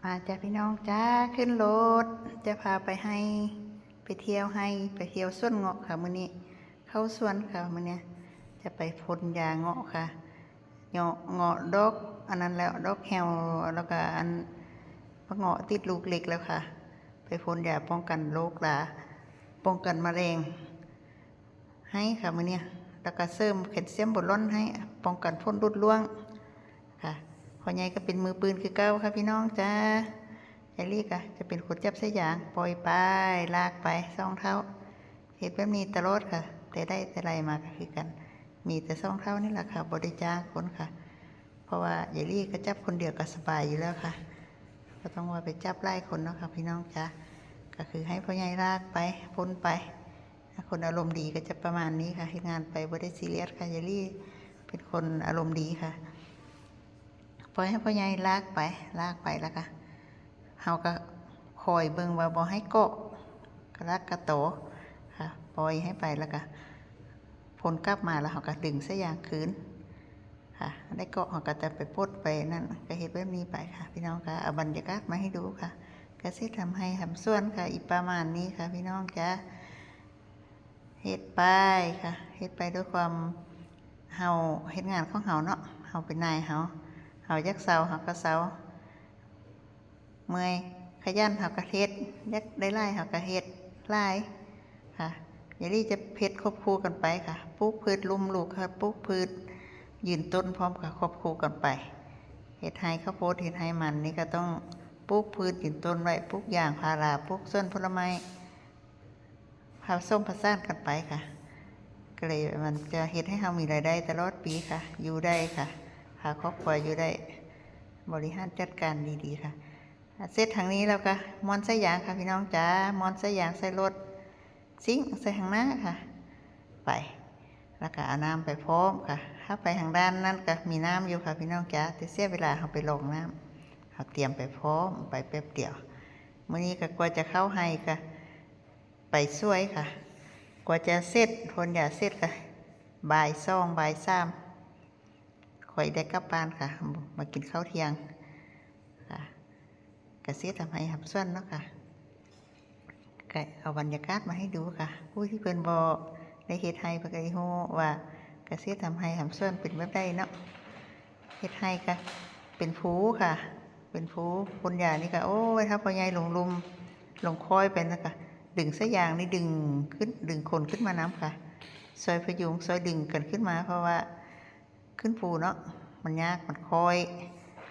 มาจ้าพี่น้องจ้าขึ้นรถจะพาไปให้ไปเที่ยวให้ไปเที่ยวสวนเงาะค่ะมื้อนี้เข้าสวนค่ะมื้อนี้จะไปพ่นยาเงาะค่ะเงาะดอกอันนั้นแล้วดอกแฮวแล้วก็อันเงาะติดลูกเล็กแล้วค่ะไปพ่นยาป้องกันโรคราป้องกันมะเร็งให้ค่ะมื้อนี้แล้วก็เสริมแคลเซียมบนร่อนให้ป้องกันพ่นรุดร่วงค่ะพ่อใหญ่ก็เป็นมือปืนคือเก้าค่ะพี่น้องจ้าไอลี่ก็จะเป็นคนจับสายยางปล่อยไปลากไปซ่องเท้าเหตุแบบนี้ตลอดค่ะแต่ได้แต่ไรมาก็คือกันมีแต่ซ่องเท้านี่แหละค่ะบริจาคคนค่ะเพราะว่าไอลี่ก็จับคนเดียวก็สบายอยู่แล้วค่ะก็ต้องว่าไปจับไล่คนเนาะค่ะพี่น้องจ้าก็คือให้พ่อใหญ่ลากไปพ้นไปคนอารมณ์ดีก็จะประมาณนี้ค่ะให้งานไปบ่ได้ซีเรียสค่ะไอลี่เป็นคนอารมณ์ดีค่ะปล่อยให้พ่อใหญ่ลากไปแล้วก็เฮาก็คอยเบิ่งว่าบ่ให้เกาะกระลักกระโตค่ะปล่อยให้ไปแล้วก็พ้นกลับมาแล้วเฮาก็ดึงซะอย่างคืนค่ะได้เกาะเฮาก็จะไปปลดไปนั่นก็เฮ็ดแบบนี้ไปค่ะพี่น้องค่ะเอาบรรยากาศมาให้ดูค่ะก็สิทำให้ทำสวนค่ะอีกประมาณนี้ค่ะพี่น้องจ้าเฮ็ดไปค่ะเฮ็ดไปด้วยความเฮาเฮ็ดงานของเฮาเนาะเฮาเป็นนายเฮายักเซาเฮาก็เซาเมื่อยขยันเฮาก็เฮ็ดยักได้ไล่เฮาก็เฮ็ดไล่ค่ะอย่ารีจะเฮ็ดควบคู่กันไปค่ะปลูกพืชลุ่มลูกค่ะปลูกพืชยืนต้นพร้อมกับควบคู่กันไปเฮ็ดไร่ข้าวโพดเฮ็ดไร่มันนี่ก็ต้องปลูกพืชยืนต้นไว้ปลูกยางพาราปลูกสวนผลไม้ผสมผสานกันไปค่ะก็เลยมันจะเฮ็ดให้เฮามีรายได้ตลอดปีค่ะอยู่ได้ค่ะพาครอบครัวอยู่ได้บริหารจัดการดีๆค่ะเสร็จทางนี้แล้วก็มอนใส่ยางค่ะพี่น้องจ๋ามอนใส่ยางใส่รถซิ่งใส่ทางหน้าค่ะไปแล้วก็เอาน้ำไปพร้อมค่ะถ้าไปทางด้านนั้นก็มีน้ำอยู่ค่ะพี่น้องจ๋าแต่เสียเวลาเราไปลงน้ำเราเตรียมไปพร้อมไปแป๊บเดียวมื้อนี้ก็กว่าจะเข้าให้ค่ะไปสวยค่ะกว่าจะเสร็จพ่นยาเสร็จค่ะบ่ายสองบ่ายสามค่อยได้กลับบ้านค่ะมากินข้าวเที่ยงค่ะกระเสียทำให้หับส่วนเนาะค่ะก็เอาบรรยากาศมาให้ดูค่ะผู้ที่เพิ่นบอกได้เฮ็ดให้เพิ่นก็สิฮู้ว่ากระเสียทำให้หับส่วนเป็นแบบใดเนาะเฮ็ดให้ก็เป็นภูค่ะเป็นภูพ่นยานี่ก็โอ้ยถ้าพ่อใหญ่ลงลุมลงคอยไปนะค่ะดึงสายยางนี่ดึงขึ้นดึงคนขึ้นมาน้ำค่ะซอยพยุงซอยดึงกันขึ้นมาเพราะว่าขึ้นภูเนาะมันยากมันคอย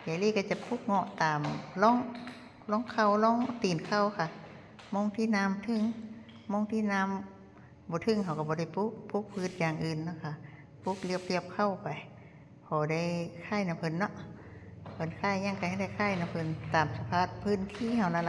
ยายลี่ก็จะพุกเงาะตามร่องเข้าร่องตีนเข้าค่ะมองที่น้ำถึงมองที่น้ำบ่ถึงเขาก็บ่ได้ปลูกพืชอย่างอื่นนะคะปลูกเรียบเข้าไปพอได้ค่ายน้ำเพิ่นเนาะเพิ่นค่ายยังไงให้ได้ค่ายน้ำเพิ่นตามสภาพพื้นที่เฮานั่นแหละ